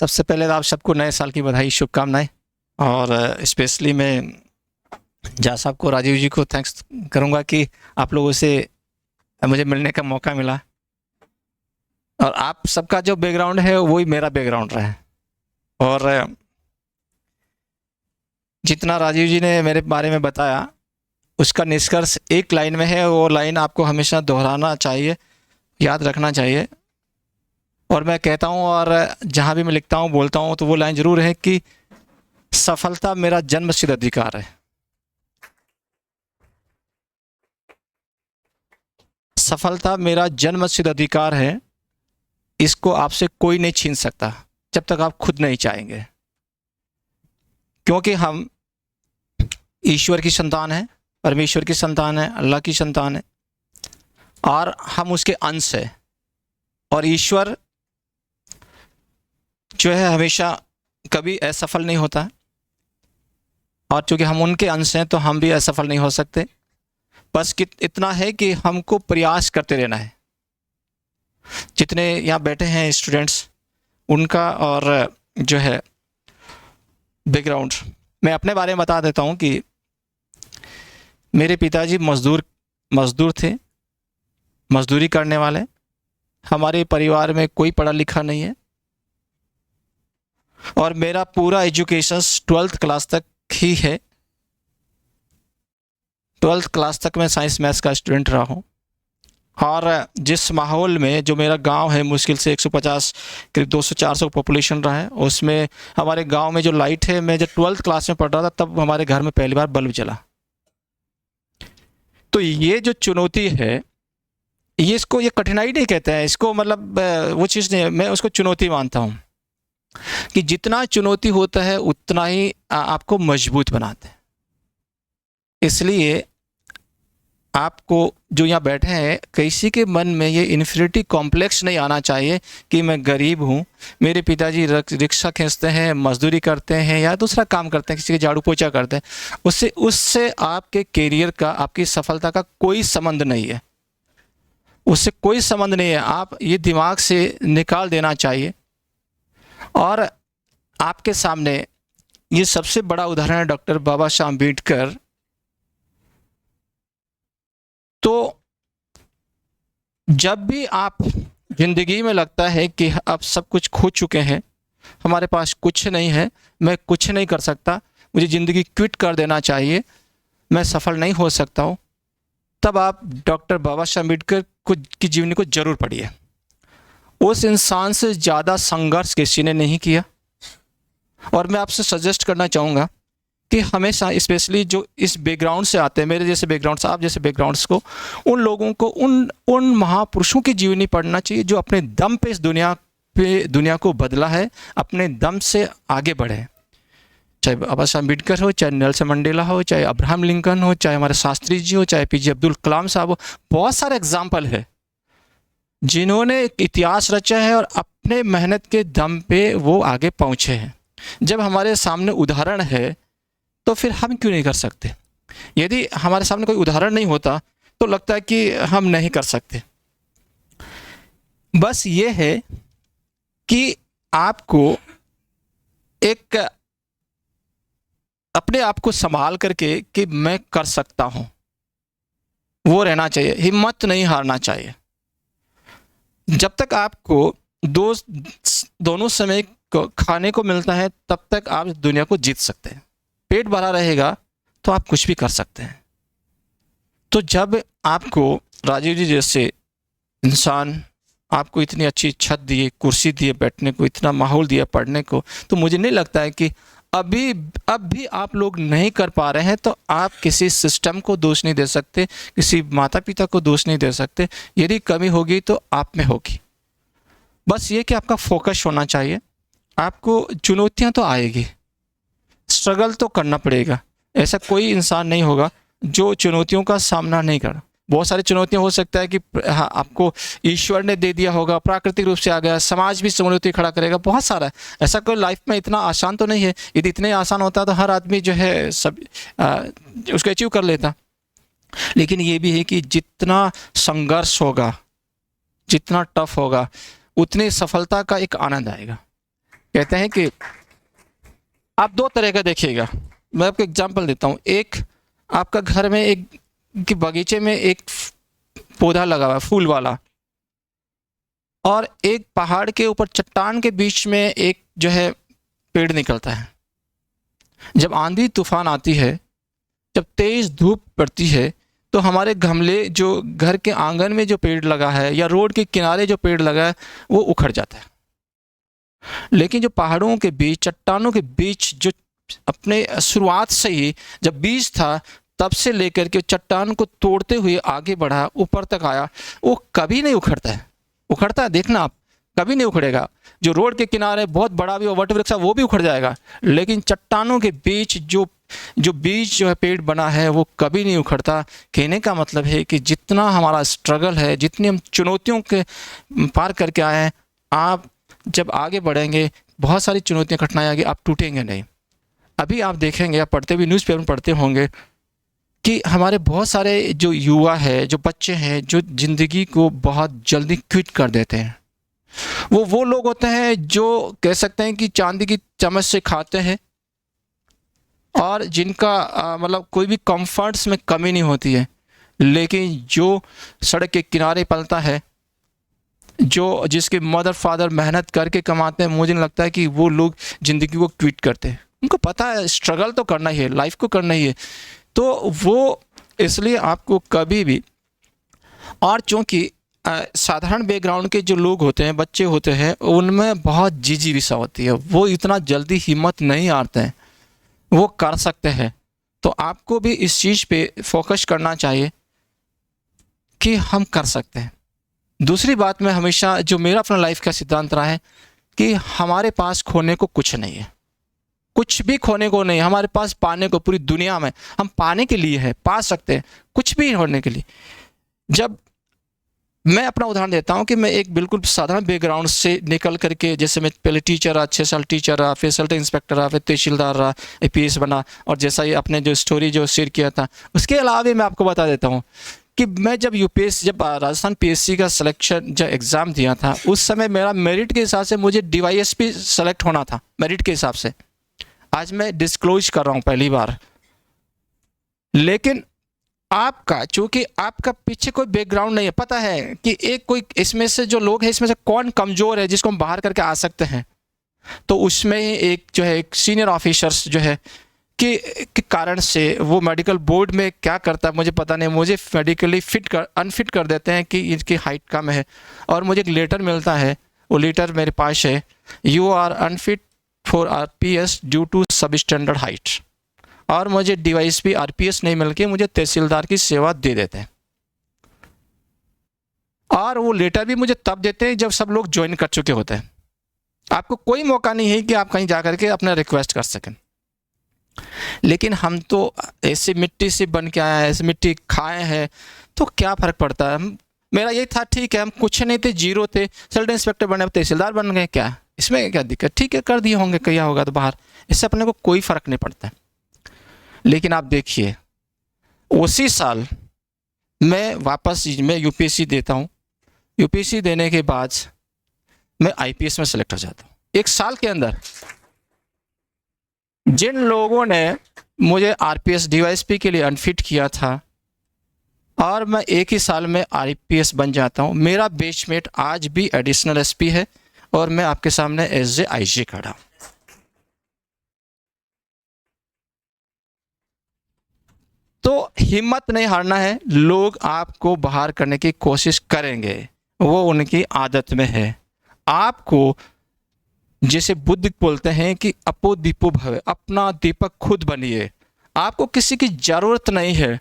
सबसे पहले तो आप सबको नए साल की बधाई, शुभकामनाएं। और स्पेशली मैं जा साहब को, राजीव जी को थैंक्स करूंगा कि आप लोगों से मुझे मिलने का मौका मिला। और आप सबका जो बैकग्राउंड है वही मेरा बैकग्राउंड रहा है। और जितना राजीव जी ने मेरे बारे में बताया उसका निष्कर्ष एक लाइन में है, वो लाइन आपको हमेशा दोहराना चाहिए, याद रखना चाहिए। और मैं कहता हूँ और जहाँ भी मैं लिखता हूँ बोलता हूँ तो वो लाइन ज़रूर है कि सफलता मेरा जन्मसिद्ध अधिकार है। सफलता मेरा जन्मसिद्ध अधिकार है, इसको आपसे कोई नहीं छीन सकता जब तक आप खुद नहीं चाहेंगे। क्योंकि हम ईश्वर की संतान हैं, परमेश्वर की संतान है, अल्लाह की संतान है और हम उसके अंश हैं। और ईश्वर जो है हमेशा कभी असफल नहीं होता, और चूंकि हम उनके अंश हैं तो हम भी असफल नहीं हो सकते। बस इतना है कि हमको प्रयास करते रहना है। जितने यहाँ बैठे हैं स्टूडेंट्स, उनका और जो है बैकग्राउंड, मैं अपने बारे में बता देता हूँ कि मेरे पिताजी मजदूर थे, मजदूरी करने वाले। हमारे परिवार में कोई पढ़ा लिखा नहीं है और मेरा पूरा एजुकेशन 12th क्लास तक ही है। 12th क्लास तक मैं साइंस मैथ्स का स्टूडेंट रहा हूँ। और जिस माहौल में, जो मेरा गांव है, मुश्किल से 150 करीब 200-400 पॉपुलेशन रहा है, उसमें हमारे गांव में जो लाइट है, मैं जब 12th क्लास में पढ़ रहा था तब हमारे घर में पहली बार बल्ब जला। तो ये जो चुनौती है, ये कठिनाई नहीं कहते हैं इसको, मतलब वो चीज़ नहीं है, मैं उसको चुनौती मानता हूँ कि जितना चुनौती होता है उतना ही आपको मजबूत बनाते हैं। इसलिए आपको जो यहाँ बैठे हैं, किसी के मन में ये इन्फीरियरिटी कॉम्प्लेक्स नहीं आना चाहिए कि मैं गरीब हूँ, मेरे पिताजी रिक्शा खींचते हैं, मजदूरी करते हैं या दूसरा काम करते हैं, किसी के झाड़ू पोछा करते हैं। उससे आपके कैरियर का, आपकी सफलता का कोई संबंध नहीं है, उससे कोई संबंध नहीं है। आप ये दिमाग से निकाल देना चाहिए। और आपके सामने ये सबसे बड़ा उदाहरण है डॉक्टर बाबा साहब अम्बेडकर। तो जब भी आप जिंदगी में लगता है कि अब सब कुछ खो चुके हैं, हमारे पास कुछ नहीं है, मैं कुछ नहीं कर सकता, मुझे ज़िंदगी क्विट कर देना चाहिए, मैं सफल नहीं हो सकता हूँ, तब आप डॉक्टर बाबा साहब अम्बेडकर की जीवनी को जरूर पढ़िए। उस इंसान से ज़्यादा संघर्ष किसी ने नहीं किया। और मैं आपसे सजेस्ट करना चाहूँगा कि हमेशा, स्पेशली जो इस बैकग्राउंड से आते हैं, मेरे जैसे बैकग्राउंड से, आप जैसे बैकग्राउंड्स को, उन लोगों को, उन महापुरुषों की जीवनी पढ़ना चाहिए जो अपने दम पे इस दुनिया को बदला है, अपने दम से आगे बढ़े। चाहे बाबा साहब अम्बेडकर हो, चाहे नेल्सन मंडेला हो, चाहे अब्राहम लिंकन हो, चाहे हमारे शास्त्री जी हो, चाहे पीजे अब्दुल कलाम साहब हो, बहुत सारे एग्जाम्पल है जिन्होंने एक इतिहास रचा है और अपने मेहनत के दम पे वो आगे पहुँचे हैं। जब हमारे सामने उदाहरण है तो फिर हम क्यों नहीं कर सकते? यदि हमारे सामने कोई उदाहरण नहीं होता तो लगता है कि हम नहीं कर सकते। बस ये है कि आपको एक अपने आप को संभाल करके कि मैं कर सकता हूँ, वो रहना चाहिए, हिम्मत नहीं हारना चाहिए। जब तक आपको दोनों समय को खाने को मिलता है तब तक आप दुनिया को जीत सकते हैं। पेट भरा रहेगा तो आप कुछ भी कर सकते हैं। तो जब आपको राजीव जी जैसे इंसान आपको इतनी अच्छी छत दिए, कुर्सी दिए बैठने को, इतना माहौल दिया पढ़ने को, तो मुझे नहीं लगता है कि अब भी आप लोग नहीं कर पा रहे हैं तो आप किसी सिस्टम को दोष नहीं दे सकते, किसी माता पिता को दोष नहीं दे सकते। यदि कमी होगी तो आप में होगी। बस ये कि आपका फोकस होना चाहिए। आपको चुनौतियां तो आएगी, स्ट्रगल तो करना पड़ेगा। ऐसा कोई इंसान नहीं होगा जो चुनौतियों का सामना नहीं कर। बहुत सारी चुनौतियां हो सकता है कि हाँ, आपको ईश्वर ने दे दिया होगा, प्राकृतिक रूप से आ गया, समाज भी चुनौती खड़ा करेगा, बहुत सारा है। ऐसा कोई लाइफ में इतना आसान तो नहीं है। यदि इतने आसान होता तो हर आदमी जो है सब उसको अचीव कर लेता। लेकिन ये भी है कि जितना संघर्ष होगा, जितना टफ होगा, उतनी सफलता का एक आनंद आएगा। कहते हैं कि आप दो तरह का देखिएगा। मैं आपको एग्जांपल देता हूँ। एक, आपका घर में एक कि बगीचे में एक पौधा लगा हुआ है फूल वाला, और एक पहाड़ के ऊपर चट्टान के बीच में एक जो है पेड़ निकलता है। जब आंधी तूफान आती है, जब तेज धूप पड़ती है, तो हमारे गमले जो घर के आंगन में जो पेड़ लगा है या रोड के किनारे जो पेड़ लगा है वो उखड़ जाता है। लेकिन जो पहाड़ों के बीच, चट्टानों के बीच जो अपने शुरुआत से ही जब बीज था तब से लेकर के चट्टान को तोड़ते हुए आगे बढ़ा, ऊपर तक आया, वो कभी नहीं उखड़ता है। उखड़ता है, देखना आप, कभी नहीं उखड़ेगा। जो रोड के किनारे बहुत बड़ा भी वट वृक्ष है वो भी उखड़ जाएगा, लेकिन चट्टानों के बीच जो बीज जो है पेड़ बना है वो कभी नहीं उखड़ता। कहने का मतलब है कि जितना हमारा स्ट्रगल है, जितनी हम चुनौतियों के पार करके आए हैं, आप जब आगे बढ़ेंगे बहुत सारी चुनौतियां, कठिनाई आएगी, आप टूटेंगे नहीं। अभी आप देखेंगे, आप पढ़ते भी न्यूज़पेपर में पढ़ते होंगे कि हमारे बहुत सारे जो युवा है, जो बच्चे हैं, जो ज़िंदगी को बहुत जल्दी क्विट कर देते हैं। वो लोग होते हैं जो कह सकते हैं कि चांदी की चम्मच से खाते हैं, और जिनका मतलब कोई भी कंफर्ट्स में कमी नहीं होती है। लेकिन जो सड़क के किनारे पलता है, जो जिसके मदर फादर मेहनत करके कमाते हैं, मुझे नहीं लगता है कि वो लोग ज़िंदगी को क्विट करते हैं। उनको पता है स्ट्रगल तो करना ही है, लाइफ को करना ही है, तो वो इसलिए आपको कभी भी, और चूँकि साधारण बैकग्राउंड के जो लोग होते हैं, बच्चे होते हैं, उनमें बहुत जिजीविसा होती है, वो इतना जल्दी हिम्मत नहीं हारते हैं, वो कर सकते हैं। तो आपको भी इस चीज़ पे फोकस करना चाहिए कि हम कर सकते हैं। दूसरी बात, में हमेशा जो मेरा अपना लाइफ का सिद्धांत रहा है कि हमारे पास खोने को कुछ नहीं है, कुछ भी खोने को नहीं। हमारे पास पाने को, पूरी दुनिया में हम पाने के लिए है, पा सकते हैं कुछ भी होने के लिए। जब मैं अपना उदाहरण देता हूं कि मैं एक बिल्कुल साधारण बैकग्राउंड से निकल करके, जैसे मैं पहले टीचर रहा, 6 साल टीचर रहा, फिर सर्कल इंस्पेक्टर रहा, फिर तहसीलदार रहा, APS बना, और जैसा ये अपने जो स्टोरी जो शेयर किया था, उसके अलावा भी मैं आपको बता देता हूँ कि मैं जब राजस्थान PSC का सिलेक्शन जब एग्ज़ाम दिया था, उस समय मेरा मेरिट के हिसाब से मुझे DYSP सेलेक्ट होना था, मेरिट के हिसाब से। आज मैं डिस्क्लोज कर रहा हूँ पहली बार। लेकिन आपका, चूंकि आपका पीछे कोई बैकग्राउंड नहीं है, पता है कि एक कोई इसमें से जो लोग हैं, इसमें से कौन कमज़ोर है जिसको हम बाहर करके आ सकते हैं, तो उसमें एक जो है एक सीनियर ऑफिसर्स जो है के कारण से वो मेडिकल बोर्ड में क्या करता है मुझे पता नहीं, मुझे मेडिकली अनफिट कर देते हैं कि इनकी हाइट कम है, और मुझे एक लेटर मिलता है, वो लेटर मेरे पास है, you are unfit for RPS due to substandard height, और मुझे DYSP RPS नहीं मिल के मुझे तहसीलदार की सेवा दे देते हैं। और वो लेटर भी मुझे तब देते हैं जब सब लोग ज्वाइन कर चुके होते हैं। आपको कोई मौका नहीं है कि आप कहीं जा करके अपना रिक्वेस्ट कर सकें। लेकिन हम तो ऐसे मिट्टी से बन के आए हैं, ऐसे मिट्टी खाए हैं, तो क्या फ़र्क पड़ता है। मेरा यही था, ठीक है, हम कुछ नहीं थे, जीरो थे, सर्कल इंस्पेक्टर बने, तहसीलदार बन गए, क्या इसमें क्या दिक्कत, ठीक है, कर दिए होंगे, किया होगा तो बाहर, इससे अपने को कोई फ़र्क नहीं पड़ता। लेकिन आप देखिए, उसी साल मैं UPSC देता हूँ। UPSC देने के बाद मैं IPS में सेलेक्ट हो जाता हूँ। एक साल के अंदर जिन लोगों ने मुझे RPS DYSP के लिए अनफिट किया था, और मैं एक ही साल में IPS बन जाता हूँ। मेरा बैचमेट आज भी एडिशनल SP है, और मैं आपके सामने एज ए IG खड़ा हूँ। तो हिम्मत नहीं हारना है। लोग आपको बाहर करने की कोशिश करेंगे, वो उनकी आदत में है। आपको, जैसे बुद्ध बोलते हैं कि अपो दीपो भव, अपना दीपक खुद बनिए। आपको किसी की ज़रूरत नहीं है।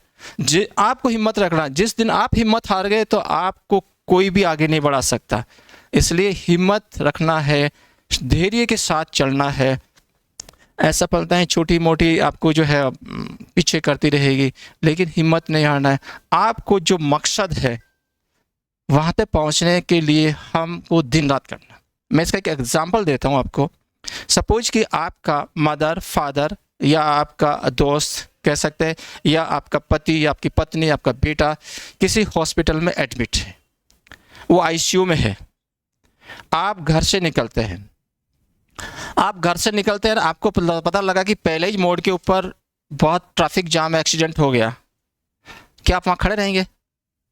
आपको हिम्मत रखना। जिस दिन आप हिम्मत हार गए तो आपको कोई भी आगे नहीं बढ़ा सकता। इसलिए हिम्मत रखना है, धैर्य के साथ चलना है। असफलताएं छोटी मोटी आपको जो है पीछे करती रहेगी, लेकिन हिम्मत नहीं हारना है। आपको जो मकसद है वहाँ तक पहुँचने के लिए हमको दिन रात करना। मैं इसका एक एग्जांपल देता हूँ आपको। सपोज कि आपका मदर फादर या आपका दोस्त कह सकते हैं, या आपका पति या आपकी पत्नी, आपका बेटा किसी हॉस्पिटल में एडमिट है, वो ICU में है। आप घर से निकलते हैं, आप घर से निकलते हैं, आपको पता लगा कि पहले ही मोड़ के ऊपर बहुत ट्रैफिक जाम, एक्सीडेंट हो गया, क्या आप वहाँ खड़े रहेंगे?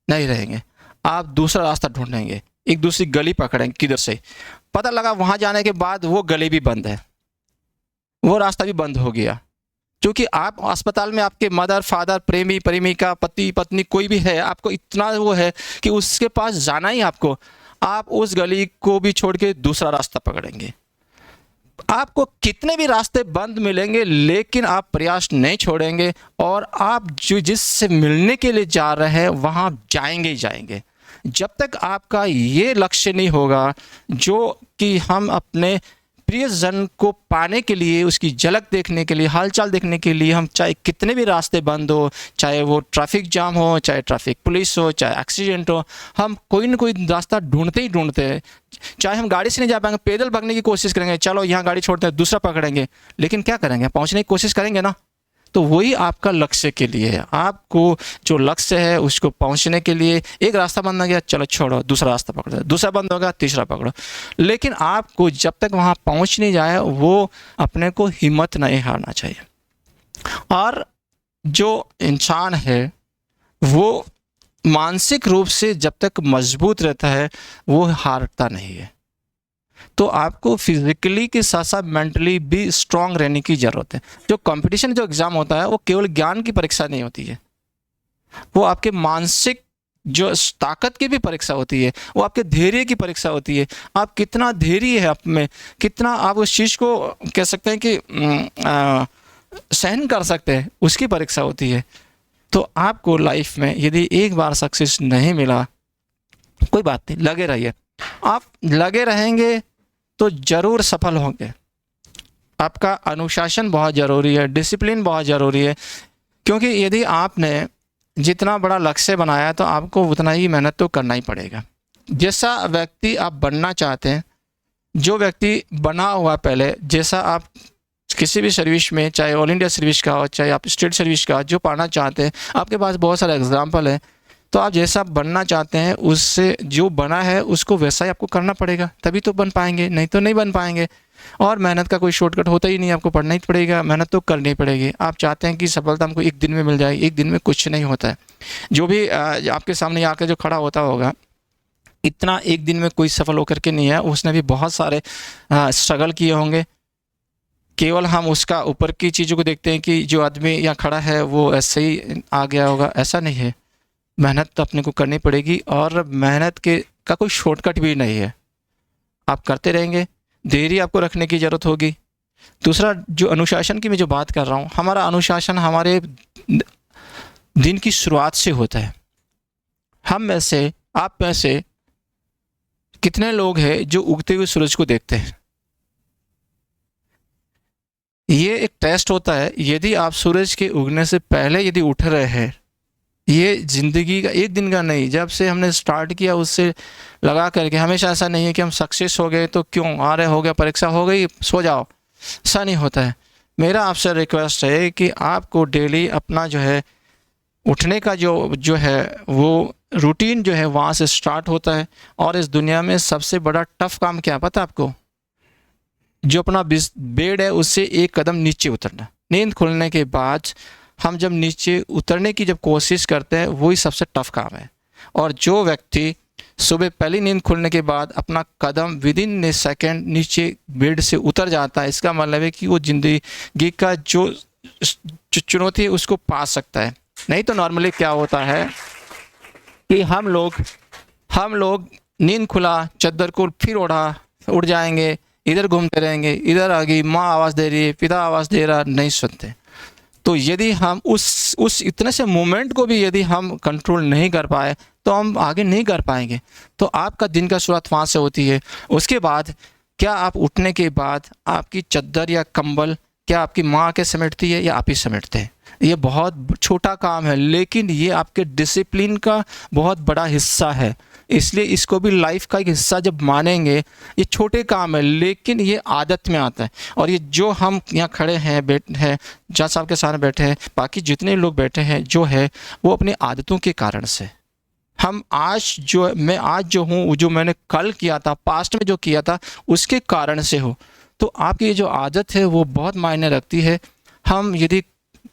नहीं रहेंगे। आप दूसरा रास्ता ढूंढेंगे, एक दूसरी गली पकड़ेंगे किधर से। पता लगा वहाँ जाने के बाद वो गली भी बंद है, वो रास्ता भी बंद हो गया, क्योंकि आप अस्पताल में आपके मदर फादर, प्रेमी प्रेमिका, पति पत्नी कोई भी है, आपको इतना वो है कि उसके पास जाना ही आपको, आप उस गली को भी छोड़ के दूसरा रास्ता पकड़ेंगे। आपको कितने भी रास्ते बंद मिलेंगे, लेकिन आप प्रयास नहीं छोड़ेंगे, और आप जो जिससे मिलने के लिए जा रहे हैं वहाँ जाएंगे ही जाएंगे। जब तक आपका ये लक्ष्य नहीं होगा जो कि हम अपने प्रियजन को पाने के लिए, उसकी झलक देखने के लिए, हालचाल देखने के लिए, हम चाहे कितने भी रास्ते बंद हो, चाहे वो ट्रैफिक जाम हो, चाहे ट्रैफिक पुलिस हो, चाहे एक्सीडेंट हो, हम कोई ना कोई रास्ता ढूंढते ही ढूंढते हैं। चाहे हम गाड़ी से नहीं जा पाएंगे, पैदल भागने की कोशिश करेंगे, चलो यहाँ गाड़ी छोड़ते हैं, दूसरा पकड़ेंगे, लेकिन क्या करेंगे? पहुँचने की कोशिश करेंगे ना। तो वही आपका लक्ष्य के लिए है। आपको जो लक्ष्य है उसको पहुंचने के लिए एक रास्ता बंद हो गया, चलो छोड़ो, दूसरा रास्ता पकड़ो, दूसरा बंद होगा, तीसरा पकड़ो, लेकिन आपको जब तक वहां पहुंच नहीं जाए वो अपने को हिम्मत नहीं हारना चाहिए। और जो इंसान है वो मानसिक रूप से जब तक मजबूत रहता है वो हारता नहीं है। तो आपको फिजिकली के साथ साथ मेंटली भी स्ट्रांग रहने की ज़रूरत है। जो कंपटीशन, जो एग्ज़ाम होता है वो केवल ज्ञान की परीक्षा नहीं होती है, वो आपके मानसिक जो ताकत की भी परीक्षा होती है, वो आपके धैर्य की परीक्षा होती है। आप कितना धैर्य है आप में, कितना आप उस चीज़ को कह सकते हैं कि सहन कर सकते हैं, उसकी परीक्षा होती है। तो आपको लाइफ में यदि एक बार सक्सेस नहीं मिला, कोई बात नहीं, लगे रहिए। आप लगे रहेंगे तो ज़रूर सफल होंगे। आपका अनुशासन बहुत ज़रूरी है, डिसिप्लिन बहुत ज़रूरी है, क्योंकि यदि आपने जितना बड़ा लक्ष्य बनाया तो आपको उतना ही मेहनत तो करना ही पड़ेगा। जैसा व्यक्ति आप बनना चाहते हैं, जो व्यक्ति बना हुआ पहले, जैसा आप किसी भी सर्विस में, चाहे ऑल इंडिया सर्विस का हो, चाहे आप स्टेट सर्विस का, जो पाना चाहते हैं, आपके पास बहुत सारे एग्जाम्पल हैं। तो आप जैसा बनना चाहते हैं उससे जो बना है उसको वैसा ही आपको करना पड़ेगा, तभी तो बन पाएंगे, नहीं तो नहीं बन पाएंगे। और मेहनत का कोई शॉर्टकट होता ही नहीं, आपको पढ़ना ही पड़ेगा, मेहनत तो करनी पड़ेगी। आप चाहते हैं कि सफलता हमको एक दिन में मिल जाए, एक दिन में कुछ नहीं होता है। जो भी आपके सामने आकर जो खड़ा होता होगा, इतना एक दिन में कोई सफल होकर के नहीं है, उसने भी बहुत सारे स्ट्रगल किए होंगे। केवल हम उसका ऊपर की चीज़ों को देखते हैं कि जो आदमी यहाँ खड़ा है वो ऐसे ही आ गया होगा, ऐसा नहीं है। मेहनत तो अपने को करनी पड़ेगी, और मेहनत के का कोई शॉर्टकट भी नहीं है। आप करते रहेंगे, धैर्य आपको रखने की ज़रूरत होगी। दूसरा, जो अनुशासन की मैं जो बात कर रहा हूँ, हमारा अनुशासन हमारे दिन की शुरुआत से होता है। हम में से, आप में से कितने लोग हैं जो उगते हुए सूरज को देखते हैं? ये एक टेस्ट होता है। यदि आप सूरज के उगने से पहले यदि उठ रहे हैं, ये ज़िंदगी का एक दिन का नहीं, जब से हमने स्टार्ट किया उससे लगा करके, हमेशा ऐसा नहीं है कि हम सक्सेस हो गए तो क्यों आ रहे, हो गया, परीक्षा हो गई, सो जाओ, ऐसा नहीं होता है। मेरा आपसे रिक्वेस्ट है कि आपको डेली अपना जो है उठने का जो है वो रूटीन जो है वहाँ से स्टार्ट होता है। और इस दुनिया में सबसे बड़ा टफ काम क्या पता आपको? जो अपना बेड है उससे एक कदम नीचे उतरना। नींद खुलने के बाद हम जब नीचे उतरने की जब कोशिश करते हैं, वही सबसे टफ काम है। और जो व्यक्ति सुबह पहली नींद खुलने के बाद अपना कदम विदिन ए सेकेंड नीचे बेड से उतर जाता है, इसका मतलब है कि वो ज़िंदगी का जो चुनौती है उसको पा सकता है। नहीं तो नॉर्मली क्या होता है कि हम लोग नींद खुला, चद्दर को फिर ओढ़ा, उड़ जाएंगे, इधर घूमते रहेंगे, इधर आ गई माँ आवाज़ दे रही है, पिता आवाज़ दे रहा, नहीं सुनते। तो यदि हम उस इतने से मोमेंट को भी यदि हम कंट्रोल नहीं कर पाए तो हम आगे नहीं कर पाएंगे। तो आपका दिन का शुरुआत वहाँ से होती है। उसके बाद क्या आप उठने के बाद आपकी चद्दर या कंबल क्या आपकी माँ के समेटती है या आप ही समेटते हैं? ये बहुत छोटा काम है, लेकिन ये आपके डिसिप्लिन का बहुत बड़ा हिस्सा है। इसलिए इसको भी लाइफ का एक हिस्सा जब मानेंगे, ये छोटे काम है लेकिन ये आदत में आता है। और ये जो हम यहाँ खड़े हैं, बैठे हैं, जज साहब के सामने बैठे हैं, बाकी जितने लोग बैठे हैं जो है वो अपनी आदतों के कारण से। मैं आज जो हूँ, जो मैंने कल किया था, पास्ट में जो किया था, उसके कारण से हो। तो आपकी ये जो आदत है वो बहुत मायने रखती है। हम यदि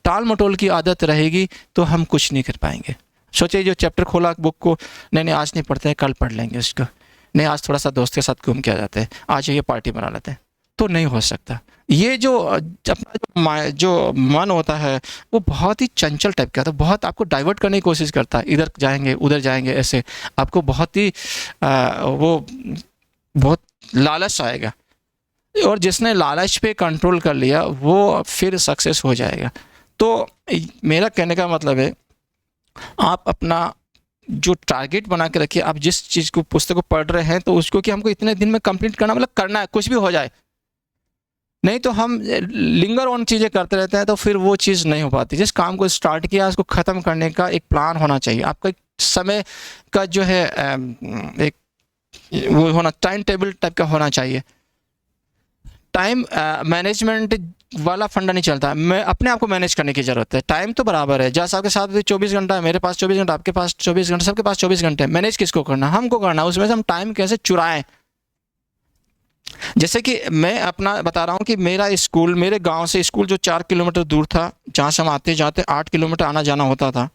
टाल मटोल की आदत रहेगी तो हम कुछ नहीं कर पाएंगे। सोचिए जो चैप्टर खोला बुक को, नहीं आज नहीं पढ़ते हैं, कल पढ़ लेंगे उसको, नहीं आज थोड़ा सा दोस्त के साथ घूम के आ जाते हैं, आज ये पार्टी बना लेते हैं, तो नहीं हो सकता। ये जो अपना जो मन होता है वो बहुत ही चंचल टाइप का, तो बहुत आपको डाइवर्ट करने की कोशिश करता है, इधर जाएंगे उधर जाएंगे, ऐसे आपको बहुत ही वो बहुत लालच आएगा, और जिसने लालच पे कंट्रोल कर लिया वो फिर सक्सेस हो जाएगा। तो मेरा कहने का मतलब है आप अपना जो टारगेट बना के रखिए। आप जिस चीज़ को पुस्तक को पढ़ रहे हैं तो उसको कि हमको इतने दिन में कंप्लीट करना, मतलब करना है, कुछ भी हो जाए। नहीं तो हम लिंगर ऑन चीज़ें करते रहते हैं तो फिर वो चीज़ नहीं हो पाती। जिस काम को स्टार्ट किया उसको ख़त्म करने का एक प्लान होना चाहिए। आपका समय का जो है एक वो होना, टाइम टेबल टाइप का होना चाहिए। टाइम मैनेजमेंट वाला फंडा नहीं चलता। मैं अपने आप को मैनेज करने की ज़रूरत है। टाइम तो बराबर है, जैसे आपके साथ 24 घंटा है, मेरे पास 24 घंटा, आपके पास 24 घंटे, सबके पास 24 घंटे। मैनेज किसको करना, हमको करना। उसमें से हम टाइम कैसे चुराएं। जैसे कि मैं अपना बता रहा हूँ कि मेरा स्कूल, मेरे गांव से स्कूल जो 4 किलोमीटर दूर था, जहाँ से हम आते जाते 8 किलोमीटर आना जाना होता था।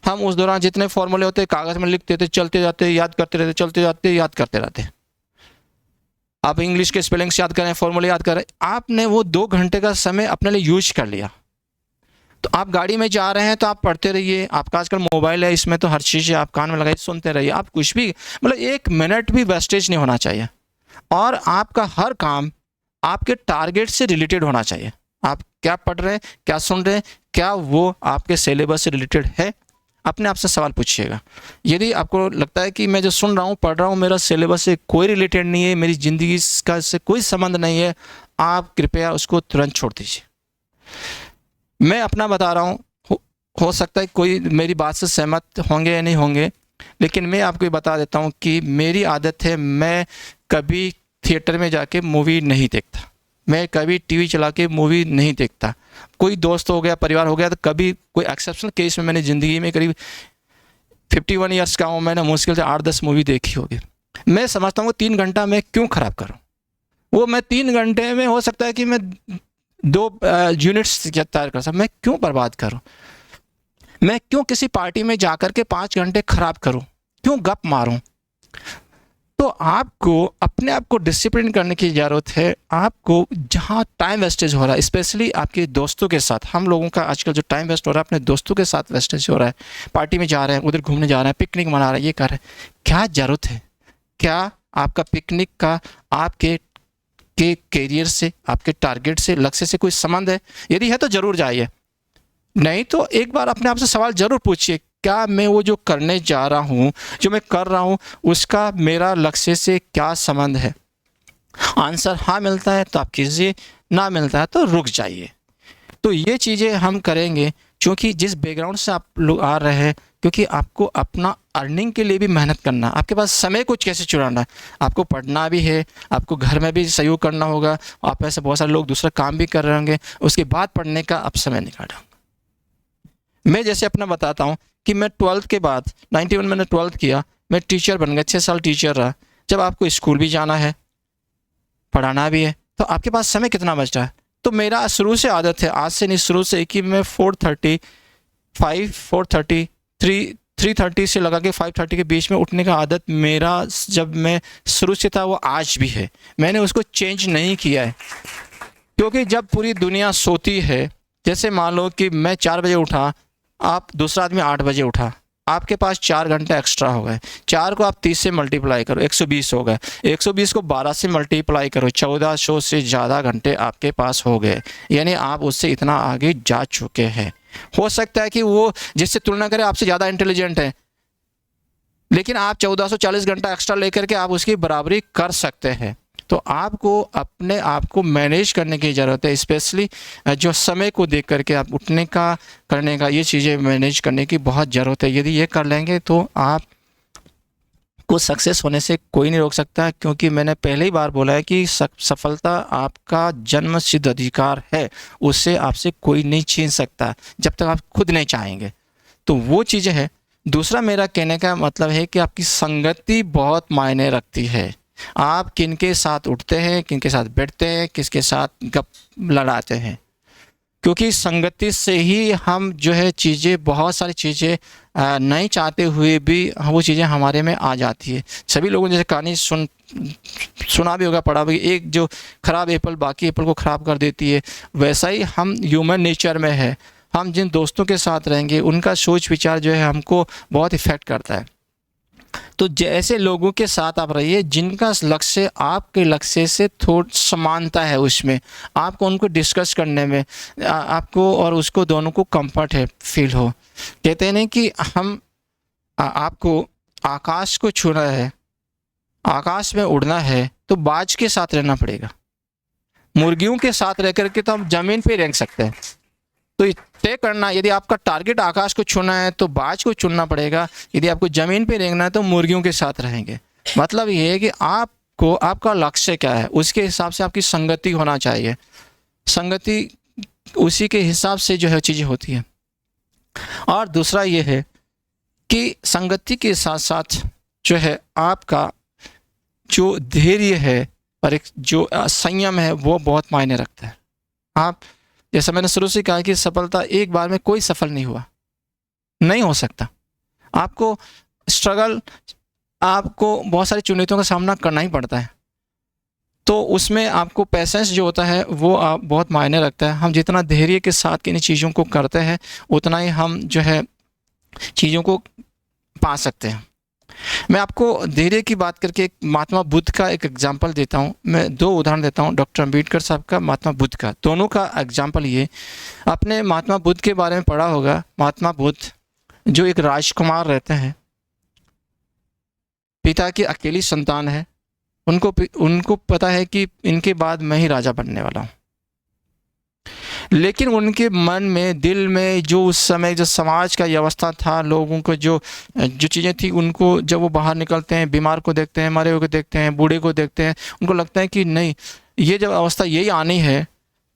हम उस दौरान जितने फॉर्मूले होते कागज़ में लिखते थे, चलते जाते याद करते रहते, चलते जाते याद करते रहते। आप इंग्लिश के स्पेलिंग्स याद करें, फॉर्मूले याद करें, आपने वो 2 घंटे का समय अपने लिए यूज कर लिया। तो आप गाड़ी में जा रहे हैं तो आप पढ़ते रहिए। आपका आजकल मोबाइल है, इसमें तो हर चीज़ आप कान में लगाइए, सुनते रहिए। आप कुछ भी, मतलब 1 मिनट भी वेस्टेज नहीं होना चाहिए। और आपका हर काम आपके टारगेट से रिलेटेड होना चाहिए। आप क्या पढ़ रहे हैं, क्या सुन रहे हैं, क्या वो आपके सिलेबस से रिलेटेड है। अपने आप से सवाल पूछिएगा। यदि आपको लगता है कि मैं जो सुन रहा हूँ, पढ़ रहा हूँ, मेरा सिलेबस से कोई रिलेटेड नहीं है, मेरी ज़िंदगी का इससे कोई संबंध नहीं है, आप कृपया उसको तुरंत छोड़ दीजिए। मैं अपना बता रहा हूँ, हो सकता है कोई मेरी बात से सहमत होंगे या नहीं होंगे, लेकिन मैं आपको ये बता देता हूँ कि मेरी आदत है, मैं कभी थिएटर में जाके मूवी नहीं देखता, मैं कभी टीवी चला के मूवी नहीं देखता। कोई दोस्त हो गया, परिवार हो गया, तो कभी कोई एक्सेप्शनल केस में मैंने ज़िंदगी में करीब 51 ईयर्स का हूँ, मैंने मुश्किल से 8-10 मूवी देखी होगी। मैं समझता हूँ 3 घंटा मैं क्यों ख़राब करूँ। वो मैं 3 घंटे में हो सकता है कि मैं 2 यूनिट्स तैयार कर सकता, मैं क्यों बर्बाद करूँ। मैं क्यों किसी पार्टी में जाकर के 5 घंटे ख़राब करूँ, क्यों गप मारूँ। तो आपको अपने आप को डिसिप्लिन करने की ज़रूरत है। आपको जहाँ टाइम वेस्टेज हो रहा है, स्पेशली आपके दोस्तों के साथ, हम लोगों का आजकल जो टाइम वेस्ट हो रहा है अपने दोस्तों के साथ वेस्टेज हो रहा है। पार्टी में जा रहे हैं, उधर घूमने जा रहे हैं, पिकनिक मना रहे हैं, ये कर रहे हैं, क्या ज़रूरत है। क्या आपका पिकनिक का आपके कैरियर से, आपके टारगेट से, लक्ष्य से कोई संबंध है। यदि है तो ज़रूर जाइए, नहीं तो एक बार अपने आप से सवाल ज़रूर पूछिए, क्या मैं वो जो करने जा रहा हूँ, जो मैं कर रहा हूँ, उसका मेरा लक्ष्य से क्या संबंध है। आंसर हाँ मिलता है तो आप कीजिए, ना मिलता है तो रुक जाइए। तो ये चीज़ें हम करेंगे, क्योंकि जिस बैकग्राउंड से आप लोग आ रहे हैं, क्योंकि आपको अपना अर्निंग के लिए भी मेहनत करना, आपके पास समय कुछ कैसे चुराना है। आपको पढ़ना भी है, आपको घर में भी सहयोग करना होगा, आप ऐसे बहुत सारे लोग दूसरा काम भी कर रहे होंगे, उसके बाद पढ़ने का आप समय निकालेंगे। मैं जैसे अपना बताता हूँ कि मैं 12th के बाद 91 मैंने 12th किया, मैं टीचर बन गया, 6 साल टीचर रहा। जब आपको स्कूल भी जाना है, पढ़ाना भी है, तो आपके पास समय कितना बच रहा है। तो मेरा शुरू से आदत है, आज से नहीं शुरू से, कि मैं 3:30 से लगा के 5:30 के बीच में उठने का आदत मेरा जब मैं शुरू से था, वो आज भी है। मैंने उसको चेंज नहीं किया है, क्योंकि जब पूरी दुनिया सोती है, जैसे मान लो कि मैं 4 बजे उठा, आप दूसरा आदमी 8 बजे उठा, आपके पास 4 घंटे एक्स्ट्रा हो गए। 4 को आप 30 से मल्टीप्लाई करो, 120 हो गए। 120 को 12 से मल्टीप्लाई करो, 1400 से ज़्यादा घंटे आपके पास हो गए। यानी आप उससे इतना आगे जा चुके हैं। हो सकता है कि वो जिससे तुलना करें आपसे ज़्यादा इंटेलिजेंट है, लेकिन आप 1440 घंटा एक्स्ट्रा लेकर के आप उसकी बराबरी कर सकते हैं। तो आपको अपने आप को मैनेज करने की ज़रूरत है, स्पेशली जो समय को देख करके आप उठने का, करने का, ये चीज़ें मैनेज करने की बहुत ज़रूरत है। यदि ये कर लेंगे तो आप को सक्सेस होने से कोई नहीं रोक सकता, क्योंकि मैंने पहले ही बार बोला है कि सफलता आपका जन्म सिद्ध अधिकार है, उससे आपसे कोई नहीं छीन सकता जब तक आप खुद नहीं चाहेंगे। तो वो चीज़ें हैं। दूसरा मेरा कहने का मतलब है कि आपकी संगति बहुत मायने रखती है। आप किनके साथ उठते हैं, किनके साथ बैठते हैं, किसके साथ गप लड़ाते हैं, क्योंकि संगति से ही हम जो है चीज़ें, बहुत सारी चीज़ें नहीं चाहते हुए भी वो चीज़ें हमारे में आ जाती है। सभी लोगों ने जैसे कहानी सुना भी होगा, पढ़ा भी, एक जो ख़राब एप्पल बाकी एप्पल को ख़राब कर देती है, वैसा ही हम ह्यूमन नेचर में है। हम जिन दोस्तों के साथ रहेंगे उनका सोच विचार जो है हमको बहुत इफ़ेक्ट करता है। तो जैसे लोगों के साथ आप रहिए जिनका लक्ष्य आपके लक्ष्य से थोड़ी समानता है, उसमें आपको उनको डिस्कस करने में आपको और उसको दोनों को कंफर्ट है फील हो। कहते हैं नहीं कि हम आपको आकाश को छूना है, आकाश में उड़ना है तो बाज के साथ रहना पड़ेगा। मुर्गियों के साथ रह करके तो हम ज़मीन पे रेंग सकते हैं। तो तय करना, यदि आपका टारगेट आकाश को छूना है तो बाज को चुनना पड़ेगा, यदि आपको ज़मीन पे रेंगना है तो मुर्गियों के साथ रहेंगे। मतलब ये है कि आपको आपका लक्ष्य क्या है उसके हिसाब से आपकी संगति होना चाहिए। संगति उसी के हिसाब से जो है चीज़ें होती है। और दूसरा ये है कि संगति के साथ साथ जो है आपका जो धैर्य है और एक जो संयम है वो बहुत मायने रखता है। आप, जैसा मैंने शुरू से कहा कि सफलता एक बार में कोई सफल नहीं हुआ, नहीं हो सकता। आपको स्ट्रगल, आपको बहुत सारी चुनौतियों का सामना करना ही पड़ता है। तो उसमें आपको पेशेंस जो होता है वो आप बहुत मायने रखता है। हम जितना धैर्य के साथ किन्हीं चीज़ों को करते हैं उतना ही हम जो है चीज़ों को पा सकते हैं। मैं आपको धैर्य की बात करके एक महात्मा बुद्ध का एक एग्जाम्पल देता हूँ। मैं दो उदाहरण देता हूँ, डॉक्टर अम्बेडकर साहब का, महात्मा बुद्ध का। दोनों का एग्जाम्पल ये, आपने महात्मा बुद्ध के बारे में पढ़ा होगा। महात्मा बुद्ध जो एक राजकुमार रहते हैं, पिता की अकेली संतान है, उनको पता है कि इनके बाद मैं ही राजा बनने वाला हूँ। लेकिन उनके मन में, दिल में जो उस समय जो समाज का व्यवस्था था, लोगों को जो चीज़ें थी, उनको जब वो बाहर निकलते हैं, बीमार को देखते हैं, मरे हुए को देखते हैं, बूढ़े को देखते हैं, उनको लगता है कि नहीं, ये जब अवस्था यही आनी है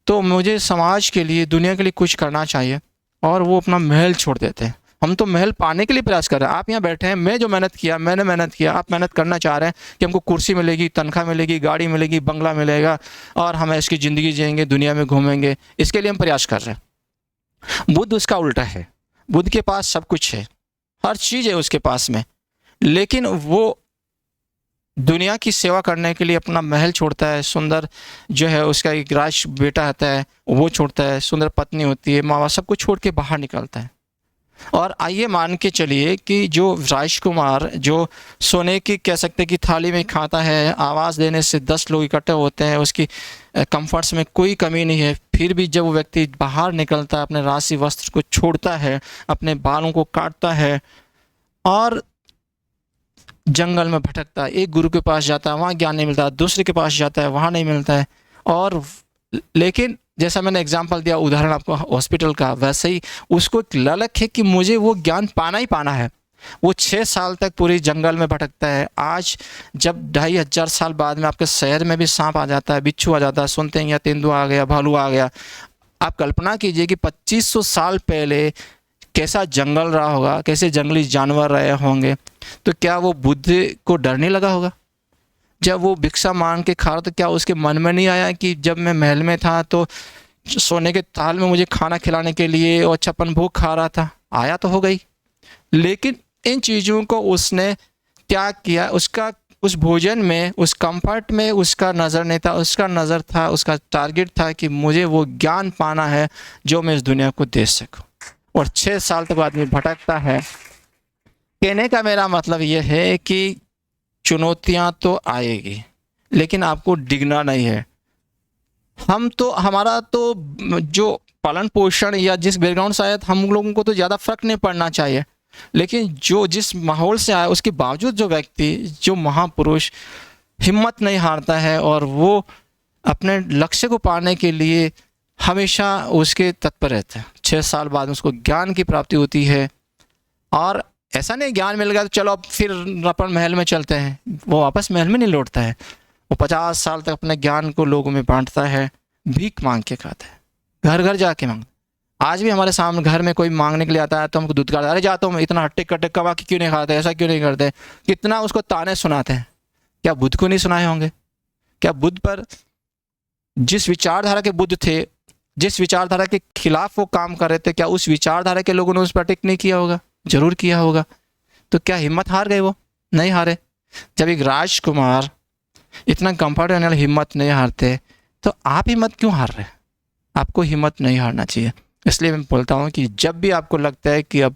तो मुझे समाज के लिए, दुनिया के लिए कुछ करना चाहिए। और वो अपना महल छोड़ देते हैं। हम तो महल पाने के लिए प्रयास कर रहे हैं। आप यहाँ बैठे हैं, मैं जो मेहनत किया, मैंने मेहनत किया, आप मेहनत करना चाह रहे हैं कि हमको कुर्सी मिलेगी, तनख्वाह मिलेगी, गाड़ी मिलेगी, बंगला मिलेगा और हम इसकी ज़िंदगी जिएंगे, दुनिया में घूमेंगे, इसके लिए हम प्रयास कर रहे हैं। बुद्ध उसका उल्टा है। बुद्ध के पास सब कुछ है, हर चीज़ है उसके पास में, लेकिन वो दुनिया की सेवा करने के लिए अपना महल छोड़ता है। सुंदर जो है उसका एक राज बेटा आता है वो छोड़ता है, सुंदर पत्नी होती है, माँ बाप, सब कुछ छोड़ के बाहर निकलता है। और आइए मान के चलिए कि जो राजकुमार जो सोने की कह सकते कि थाली में खाता है, आवाज़ देने से 10 लोग इकट्ठे होते हैं, उसकी कंफर्ट्स में कोई कमी नहीं है, फिर भी जब वो व्यक्ति बाहर निकलता है, अपने राशि वस्त्र को छोड़ता है, अपने बालों को काटता है और जंगल में भटकता है, एक गुरु के पास जाता है, वहाँ ज्ञान नहीं मिलता, दूसरे के पास जाता है, वहाँ नहीं मिलता है। और लेकिन जैसा मैंने एग्जांपल दिया, उदाहरण आपको हॉस्पिटल का, वैसे ही उसको एक ललक है कि मुझे वो ज्ञान पाना ही पाना है। वो 6 साल तक पूरी जंगल में भटकता है। आज जब 2500 साल बाद में आपके शहर में भी सांप आ जाता है, बिच्छू आ जाता है, सुनते हैं या तेंदुआ आ गया, भालू आ गया। आप कल्पना कीजिए कि 2500 साल पहले कैसा जंगल रहा होगा, कैसे जंगली जानवर रहे होंगे। तो क्या वो बुद्ध को डर नहीं लगा होगा? जब वो भिक्षा मांग के खा रहा तो क्या उसके मन में नहीं आया कि जब मैं महल में था तो सोने के थाल में मुझे खाना खिलाने के लिए और छप्पन भोग खा रहा था? आया तो हो गई, लेकिन इन चीज़ों को उसने त्याग किया। उसका उस भोजन में, उस कंफर्ट में उसका नज़र नहीं था। उसका नज़र था, उसका टारगेट था कि मुझे वो ज्ञान पाना है जो मैं इस दुनिया को दे सकूं। और 6 साल तक आदमी भटकता है। कहने का मेरा मतलब ये है कि चुनौतियां तो आएगी, लेकिन आपको डिगना नहीं है। हमारा तो जो पालन पोषण या जिस बैकग्राउंड से आया, हम लोगों को तो ज़्यादा फर्क नहीं पड़ना चाहिए, लेकिन जो जिस माहौल से आया उसके बावजूद जो व्यक्ति, जो महापुरुष हिम्मत नहीं हारता है और वो अपने लक्ष्य को पाने के लिए हमेशा उसके तत्पर रहता है। 6 साल बाद उसको ज्ञान की प्राप्ति होती है। और ऐसा नहीं ज्ञान मिल गया तो चलो अब फिर अपन महल में चलते हैं, वो वापस महल में नहीं लौटता है। वो 50 साल तक अपने ज्ञान को लोगों में बांटता है, भीख मांग के खाता है, घर घर जाके मांगता। आज भी हमारे सामने घर में कोई मांगने के लिए आता है तो हमको दूध का, अरे जाता हूँ, इतना हट्टे कट्टे कमा के क्यों नहीं खाते, ऐसा क्यों नहीं करते, कितना उसको ताने सुनाते हैं। क्या बुद्ध को नहीं सुनाए होंगे? क्या बुद्ध पर जिस विचारधारा के बुद्ध थे, जिस विचारधारा के खिलाफ वो काम कर रहे थे, क्या उस विचारधारा के लोगों ने उस पर अटैक नहीं किया होगा? जरूर किया होगा। तो क्या हिम्मत हार गए? वो नहीं हारे। जब एक राजकुमार इतना कंफर्टेबल हिम्मत नहीं हारते, तो आप हिम्मत क्यों हार रहे? आपको हिम्मत नहीं हारना चाहिए। इसलिए मैं बोलता हूँ कि जब भी आपको लगता है कि अब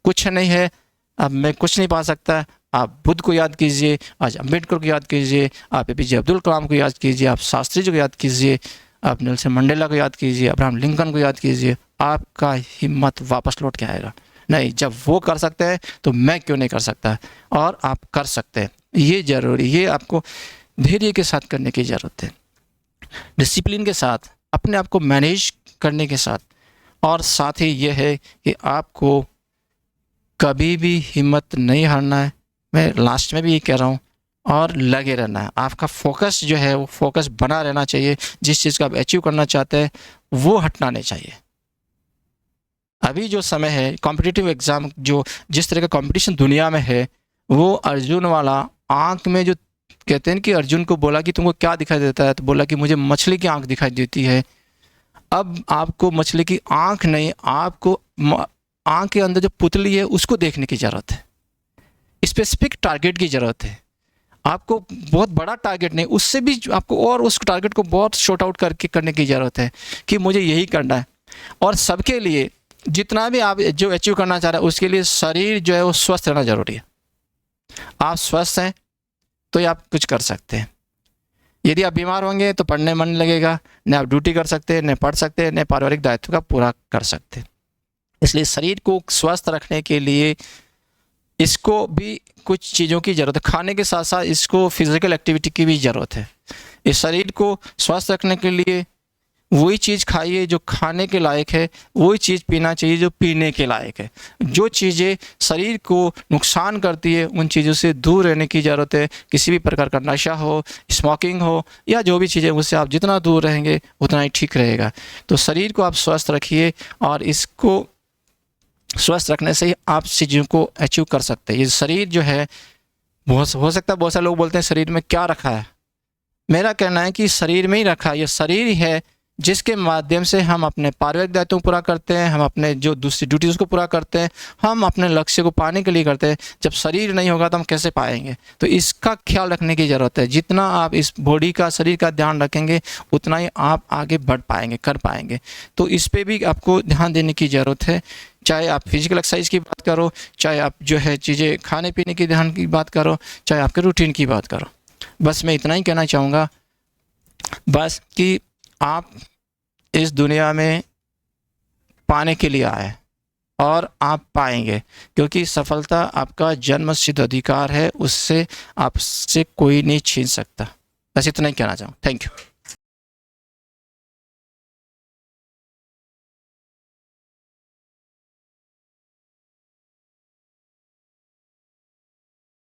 कुछ नहीं है, अब मैं कुछ नहीं पा सकता, आप बुद्ध को याद कीजिए, आज अम्बेडकर को याद कीजिए, आप एपीजे अब्दुल कलाम को याद कीजिए, आप शास्त्री जी को याद कीजिए, आप नेल्सन मंडेला को याद कीजिए, अब्राहम लिंकन को याद कीजिए, आपका हिम्मत वापस लौट के आएगा। नहीं, जब वो कर सकते हैं तो मैं क्यों नहीं कर सकता? और आप कर सकते हैं। ये ज़रूरी, ये आपको धैर्य के साथ करने की ज़रूरत है, डिसिप्लिन के साथ, अपने आप को मैनेज करने के साथ। और साथ ही ये है कि आपको कभी भी हिम्मत नहीं हारना है। मैं लास्ट में भी ये कह रहा हूँ, और लगे रहना है। आपका फोकस जो है वो फोकस बना रहना चाहिए। जिस चीज़ को आप अचीव करना चाहते हैं वो हटना नहीं चाहिए। अभी जो समय है कॉम्पिटिटिव एग्ज़ाम, जो जिस तरह का कंपटीशन दुनिया में है, वो अर्जुन वाला आँख में जो कहते हैं कि अर्जुन को बोला कि तुमको क्या दिखाई देता है, तो बोला कि मुझे मछली की आँख दिखाई देती है। अब आपको मछली की आँख नहीं, आपको आँख के अंदर जो पुतली है उसको देखने की ज़रूरत है। स्पेसिफिक टारगेट की ज़रूरत है। आपको बहुत बड़ा टारगेट नहीं, उससे भी आपको और उस टारगेट को बहुत शॉर्ट आउट करके करने की ज़रूरत है कि मुझे यही करना है। और सबके लिए जितना भी आप जो अचीव करना चाह रहे हैं उसके लिए शरीर जो है वो स्वस्थ रहना ज़रूरी है। आप स्वस्थ हैं तो आप कुछ कर सकते हैं। यदि आप बीमार होंगे तो पढ़ने मन लगेगा, न आप ड्यूटी कर सकते हैं, न पढ़ सकते हैं, न पारिवारिक दायित्व का पूरा कर सकते हैं। इसलिए शरीर को स्वस्थ रखने के लिए इसको भी कुछ चीज़ों की ज़रूरत है। खाने के साथ साथ इसको फिजिकल एक्टिविटी की भी ज़रूरत है। इस शरीर को स्वस्थ रखने के लिए वही चीज़ खाइए जो खाने के लायक है, वही चीज़ पीना चाहिए जो पीने के लायक है। जो चीज़ें शरीर को नुकसान करती है उन चीज़ों से दूर रहने की ज़रूरत है। किसी भी प्रकार का नशा हो, स्मोकिंग हो, या जो भी चीज़ें, उससे आप जितना दूर रहेंगे उतना ही ठीक रहेगा। तो शरीर को आप स्वस्थ रखिए, और इसको स्वस्थ रखने से ही आप चीज़ों को अचीव कर सकते हैं। ये शरीर जो है, हो सकता है बहुत सारे लोग बोलते हैं शरीर में क्या रखा है। मेरा कहना है कि शरीर में ही रखा है। ये शरीर ही है जिसके माध्यम से हम अपने पारिवारिक दायित्वों को पूरा करते हैं, हम अपने जो दूसरी ड्यूटीज़ को पूरा करते हैं, हम अपने लक्ष्य को पाने के लिए करते हैं। जब शरीर नहीं होगा तो हम कैसे पाएंगे? तो इसका ख्याल रखने की ज़रूरत है। जितना आप इस बॉडी का, शरीर का ध्यान रखेंगे उतना ही आप आगे बढ़ पाएंगे, कर पाएंगे। तो इस पर भी आपको ध्यान देने की ज़रूरत है। चाहे आप फिजिकल एक्सरसाइज की बात करो, चाहे आप जो है चीज़ें खाने पीने की ध्यान की बात करो, चाहे आपके रूटीन की बात करो। बस मैं इतना ही कहना चाहूँगा, बस कि आप इस दुनिया में पाने के लिए आए और आप पाएंगे, क्योंकि सफलता आपका जन्मसिद्ध अधिकार है, उससे आपसे कोई नहीं छीन सकता। बस इतना ही कहना चाहूँ। Thank you.